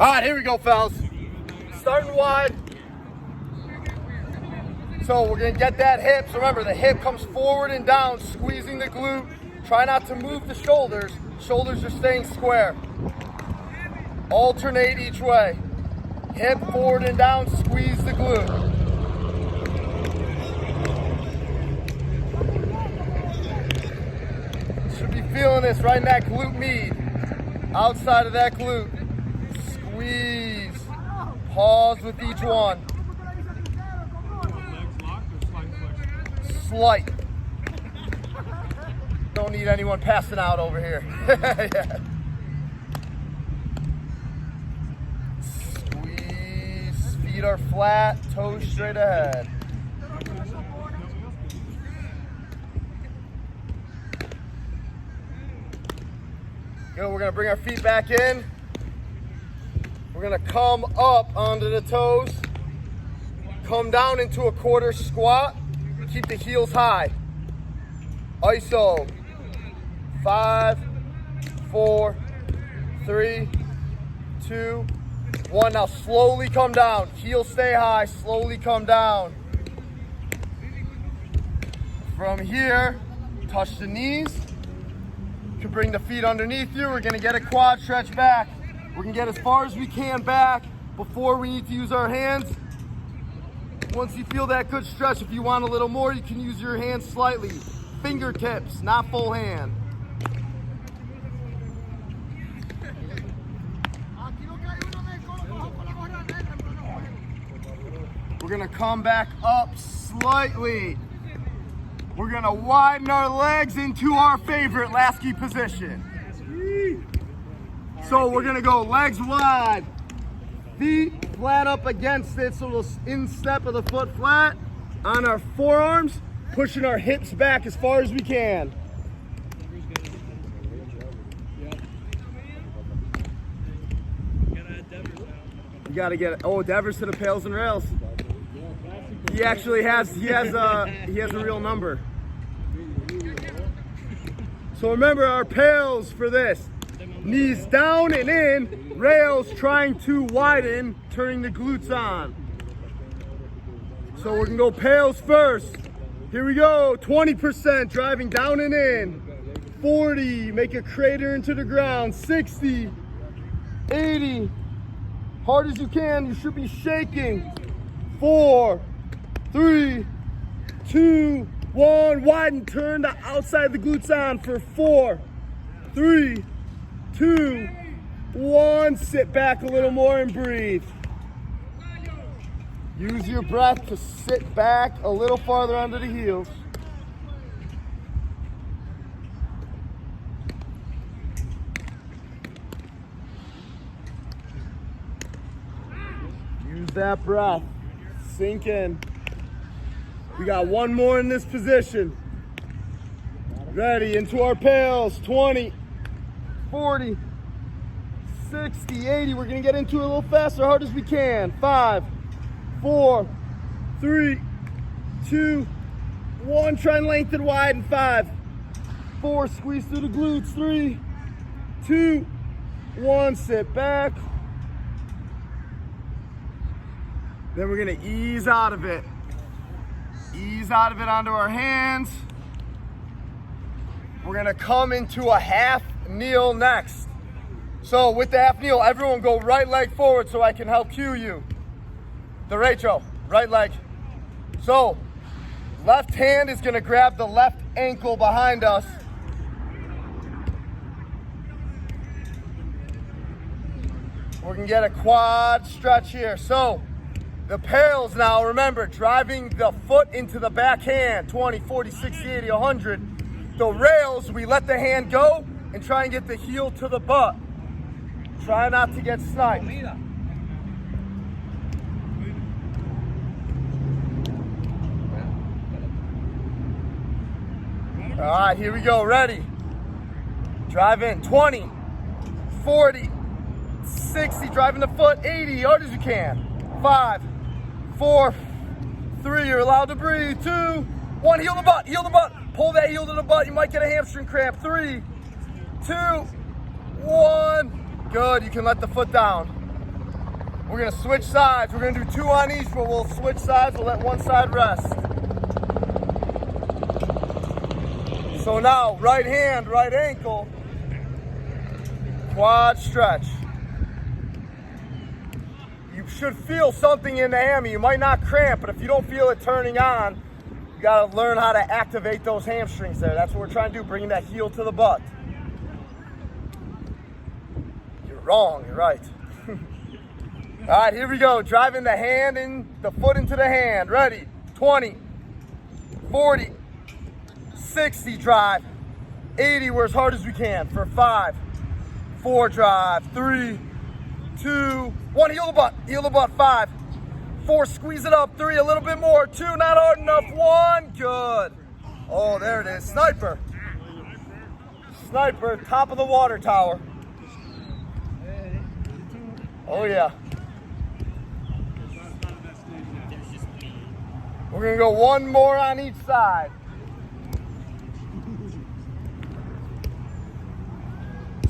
All right, here we go, fellas. Starting wide. So we're gonna get that hip. So remember, the hip comes forward and down, squeezing the glute. Try not to move the shoulders. Shoulders are staying square. Alternate each way. Hip forward and down, squeeze the glute. Should be feeling this right in that glute med. Outside of that glute. Squeeze. Pause with each one. Slight. Don't need anyone passing out over here. Yeah. Squeeze. Feet are flat, toes straight ahead. Good, we're gonna bring our feet back in. We're gonna come up onto the toes. Come down into a quarter squat. Keep the heels high. ISO. 5, 4, 3, 2, 1. Now slowly come down. Heels stay high, slowly come down. From here, touch the knees. You can bring the feet underneath you. We're gonna get a quad stretch back. We're gonna get as far as we can back before we need to use our hands. Once you feel that good stretch, if you want a little more, you can use your hands slightly. Fingertips, not full hand. We're gonna come back up slightly. We're gonna widen our legs into our favorite Lasky position. So we're gonna go legs wide, feet flat up against it, so we'll instep of the foot flat on our forearms, pushing our hips back as far as we can. You gotta get it. Oh, Devers to the Pails and Rails. He actually has a real number. So remember our Pails for this. Knees down and in, rails trying to widen, turning the glutes on. So we're gonna go Pails first. Here we go, 20%, driving down and in. 40, make a crater into the ground. 60, 80, hard as you can, you should be shaking. 4, 3, 2, 1, widen, turn the outside of the glutes on for 4, 3, 2, 1, sit back a little more and breathe. Use your breath to sit back a little farther under the heels. Use that breath, sink in. We got one more in this position. Ready, into our Pails, 20, 40, 60, 80. We're gonna get into it a little faster, hard as we can. 5, 4, 3, 2, 1. Try and lengthen wide in 5, 4, squeeze through the glutes. 3, 2, 1, sit back. Then we're gonna ease out of it. Ease out of it onto our hands. We're gonna come into a half kneel next. So with the half kneel, everyone go right leg forward so I can help cue you. Derecho, right leg. So left hand is gonna grab the left ankle behind us. We're gonna get a quad stretch here. So the Pails now, remember, driving the foot into the back hand, 20, 40, 60, 80, 100. The rails, we let the hand go and try and get the heel to the butt. Try not to get sniped. All right, here we go, ready. Drive in, 20, 40, 60, driving the foot, 80, hard as you can. 5, 4, 3, you're allowed to breathe. 2, 1, heel the butt, heel the butt. Pull that heel to the butt, you might get a hamstring cramp. 3, 2, 1. Good, you can let the foot down. We're gonna switch sides. We're gonna do 2 on each, but we'll switch sides. We'll let one side rest. So now, right hand, right ankle, quad stretch. You should feel something in the hammy. You might not cramp, but if you don't feel it turning on, you gotta learn how to activate those hamstrings there. That's what we're trying to do, bringing that heel to the butt. You're wrong, you're right. All right, here we go. Driving the hand in, the foot into the hand. Ready? 20, 40, 60 drive, 80, we're as hard as we can for 5, 4 drive, 3, 2, 1, heel the butt, 5, 4, squeeze it up, 3, a little bit more, 2, not hard enough, 1, good. Oh, there it is, sniper. Sniper, top of the water tower. Oh yeah. We're gonna go 1 more on each side.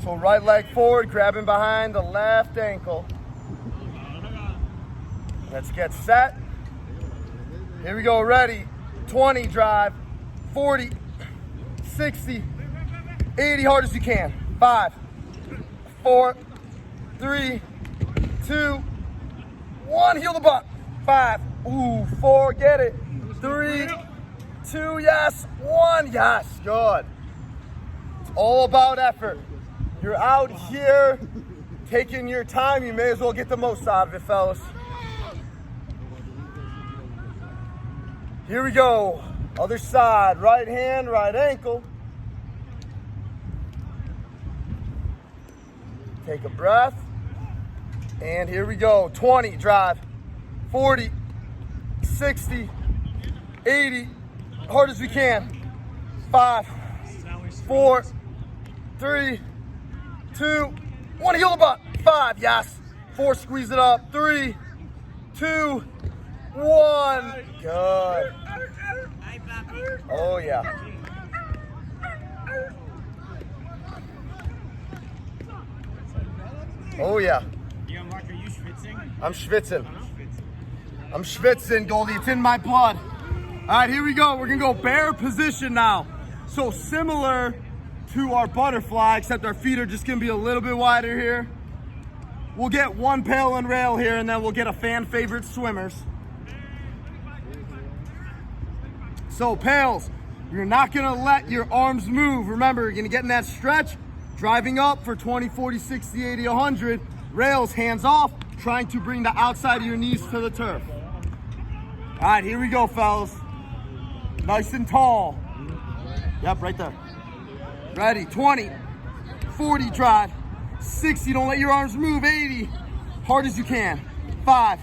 So right leg forward, grabbing behind the left ankle. Let's get set. Here we go, ready. 20 drive, 40, 60, 80, hard as you can. 5, 4, 3, 2, 1, heel the butt. 5, ooh, 4, get it. 3, 2, yes, 1, yes, good. It's all about effort. You're out here taking your time. You may as well get the most out of it, fellas. Here we go. Other side, right hand, right ankle. Take a breath. And here we go. 20, drive. 40, 60, 80, hard as we can. 5, 4, 3, 2, 1, heel the butt. 5, yes. 4, squeeze it up. 3, 2, 1. Good. Oh yeah. Oh yeah. Mark, are you schwitzing? I'm schwitzing. I'm schwitzing, Goldie. It's in my blood. All right, here we go. We're gonna go bear position now. So similar to our butterfly, except our feet are just gonna be a little bit wider here. We'll get 1 pail and rail here, and then we'll get a fan favorite swimmers. So pails, you're not gonna let your arms move. Remember, you're gonna get in that stretch, driving up for 20, 40, 60, 80, 100. Rails, hands off, trying to bring the outside of your knees to the turf. All right, here we go, fellas. Nice and tall. Yep, right there. Ready, 20, 40, drive, 60, don't let your arms move, 80, hard as you can. 5,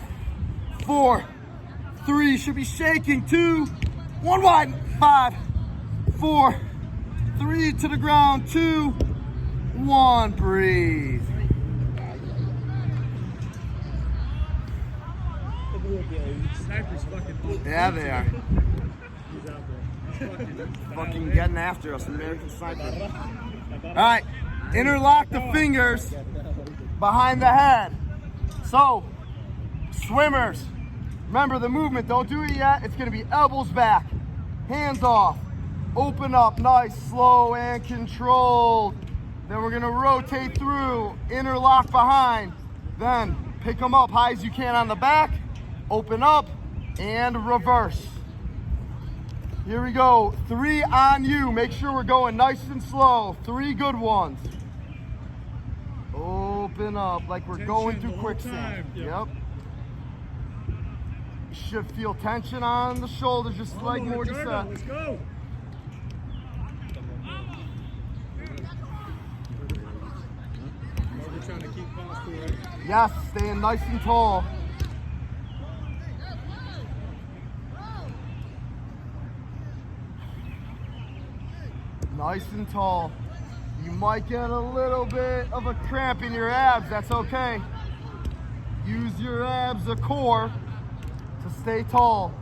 4, 3, should be shaking, 2, 1 wide, 5, 4, 3 to the ground, 2, 1, breathe. Yeah, they are. Fucking getting after us, American Sniper. All right, interlock the fingers behind the head. So, swimmers, remember the movement, don't do it yet. It's gonna be elbows back, hands off, open up, nice, slow and controlled. Then we're gonna rotate through, interlock behind, then pick them up high as you can on the back, open up, and reverse. Here we go, 3 on you. Make sure we're going nice and slow. 3 good ones. Open up like we're going through quicksand. Yep. You should feel tension on the shoulders, just like Morty said. Let's go. We're trying to keep posture, right? Yes, staying nice and tall. Nice and tall. You might get a little bit of a cramp in your abs, that's okay. Use your abs, a core, to stay tall.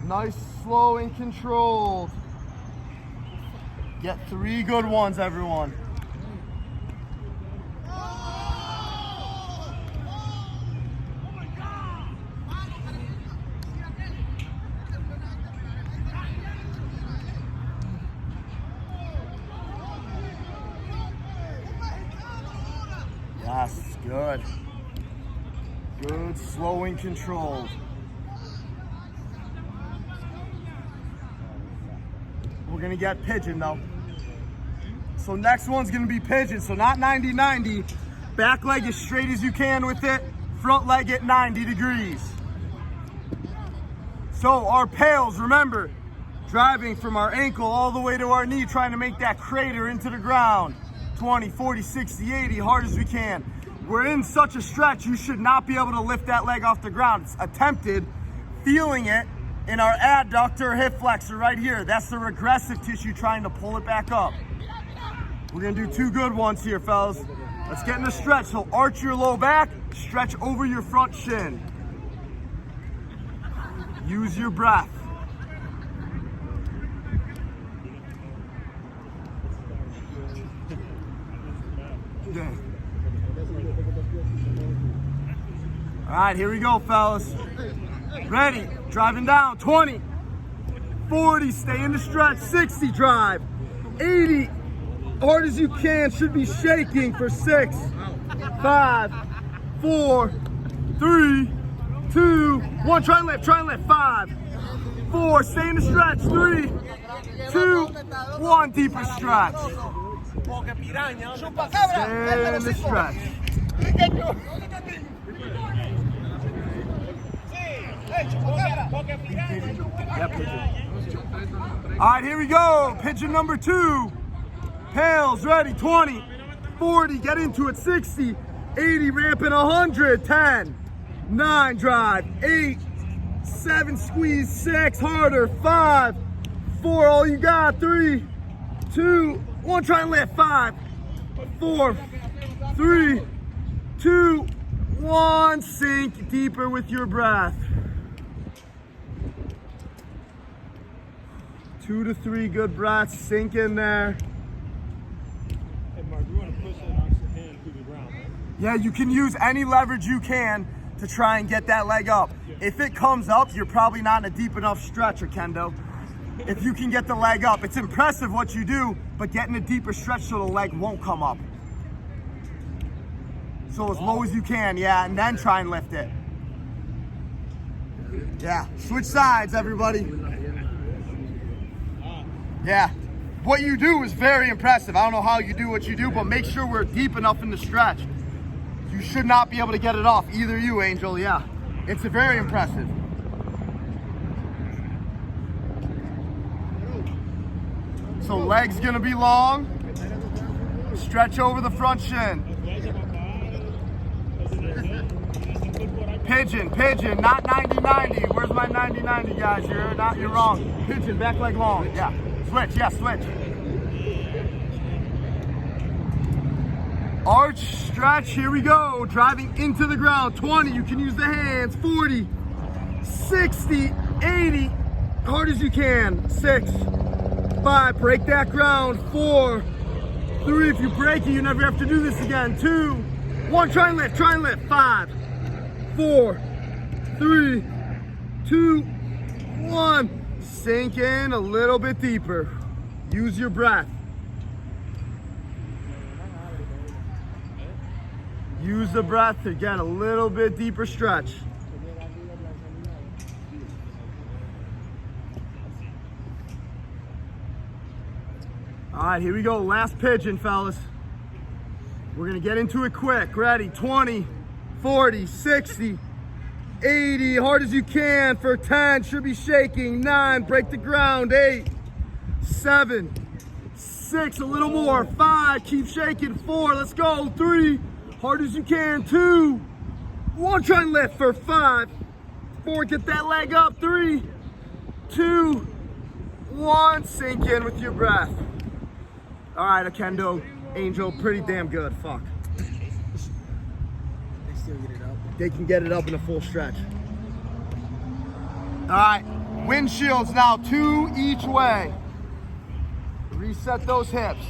Nice, slow, and controlled. Get 3 good ones, everyone. Good. Good, slow and controlled. We're gonna get pigeon though. So next one's gonna be pigeon. So not 90-90. Back leg as straight as you can with it. Front leg at 90 degrees. So our pails, remember, driving from our ankle all the way to our knee, trying to make that crater into the ground. 20, 40, 60, 80, hard as we can. We're in such a stretch, you should not be able to lift that leg off the ground. It's attempted, feeling it in our adductor hip flexor right here. That's the regressive tissue trying to pull it back up. We're gonna do 2 good ones here, fellas. Let's get in the stretch. So arch your low back, stretch over your front shin. Use your breath. Yeah. All right, here we go, fellas. Ready, driving down, 20, 40, stay in the stretch, 60, drive, 80, hard as you can, should be shaking for 6, 5, 4, 3, 2, 1, try and lift, 5, 4, stay in the stretch, 3, 2, 1, deeper stretch. Stay in the stretch. Yep. All right, here we go. Pigeon number 2. Pails, ready, 20, 40, get into it, 60, 80, ramping 100, 10, 9, drive, 8, 7, squeeze, 6, harder, 5, 4, all you got, 3, 2, 1, try and lift, 5, 4, 3, 2, 1, sink deeper with your breath. 2 to 3 good breaths, sink in there. Hey Mark, you want to push it off your hand to the ground, right? Yeah, you can use any leverage you can to try and get that leg up. If it comes up, you're probably not in a deep enough stretch, or Kendo. If you can get the leg up, it's impressive what you do, but get in a deeper stretch so the leg won't come up. So as low as you can, yeah, and then try and lift it. Yeah, switch sides, everybody. Yeah, what you do is very impressive. I don't know how you do what you do, but make sure we're deep enough in the stretch. You should not be able to get it off, either you, Angel, yeah. It's very impressive. So legs gonna be long. Stretch over the front shin. Pigeon, pigeon, not 90-90. Where's my 90-90, guys? You're wrong. Pigeon, back leg long, yeah. Switch, yeah, switch. Arch, stretch, here we go. Driving into the ground, 20, you can use the hands, 40, 60, 80, hard as you can, 6, 5, break that ground, 4, 3, if you break it, you never have to do this again, 2, 1, try and lift, 5, 4, 3, 2, 1. Sink in a little bit deeper. Use your breath. Use the breath to get a little bit deeper stretch. All right, here we go. Last pigeon, fellas. We're gonna get into it quick. Ready, 20, 40, 60, 80, hard as you can for 10, should be shaking, 9, break the ground, 8, 7, 6, a little more, 5, keep shaking, 4, let's go, 3, hard as you can, 2, 1, try and lift for 5, 4, get that leg up, 3, 2, 1, sink in with your breath. All right, Akendo, Angel, pretty damn good, fuck. They can get it up in a full stretch. All right, windshields now, 2 each way. Reset those hips.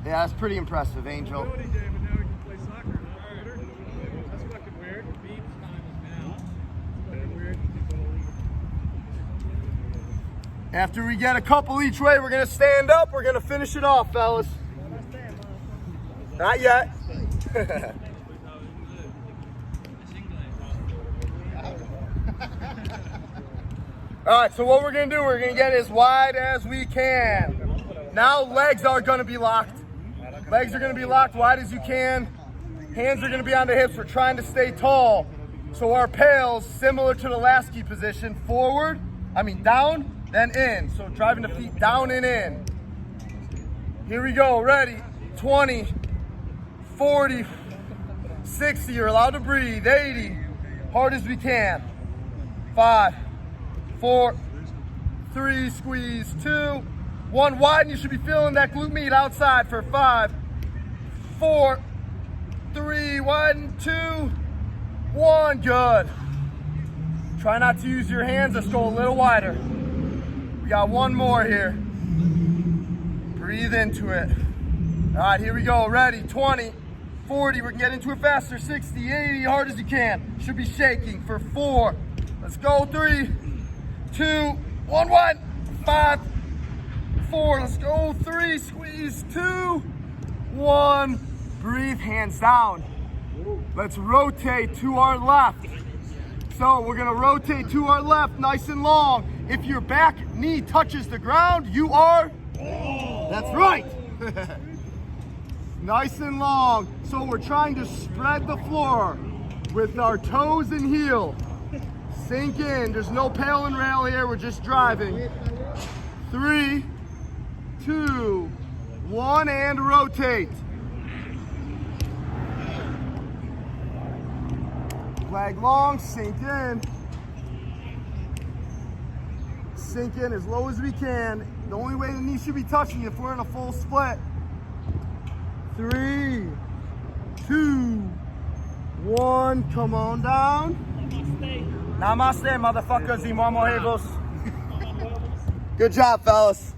Yeah, that's pretty impressive, Angel. After we get a couple each way, we're gonna stand up, we're gonna finish it off, fellas. Not yet. All right, so what we're gonna do, we're gonna get as wide as we can. Now legs are gonna be locked. Legs are gonna be locked wide as you can. Hands are gonna be on the hips. We're trying to stay tall. So our pails, similar to the last key position, down, then in. So driving the feet down and in. Here we go, ready, 20, 40, 60, you're allowed to breathe, 80, hard as we can. 5, 4, 3, squeeze, 2, 1, widen. You should be feeling that glute med outside for 5, 4, 3, widen, 2, 1, good. Try not to use your hands, let's go a little wider. We got one more here. Breathe into it. All right, here we go, ready, 20, 40, we can get into it faster, 60, 80, hard as you can. Should be shaking for 4, let's go, 3, 2, 1, 1, 5, 4, let's go, 3, squeeze, 2, 1, breathe, hands down. Let's rotate to our left. So we're gonna rotate to our left, nice and long. If your back knee touches the ground, you are, that's right. Nice and long. So we're trying to spread the floor with our toes and heel. Sink in, there's no pail and rail here, we're just driving. 3, 2, 1, and rotate. Leg long, sink in. Sink in as low as we can. The only way the knee should be touching if we're in a full split. 3, 2, 1, come on down. Namaste, motherfuckers y mamojevos. Good job, fellas.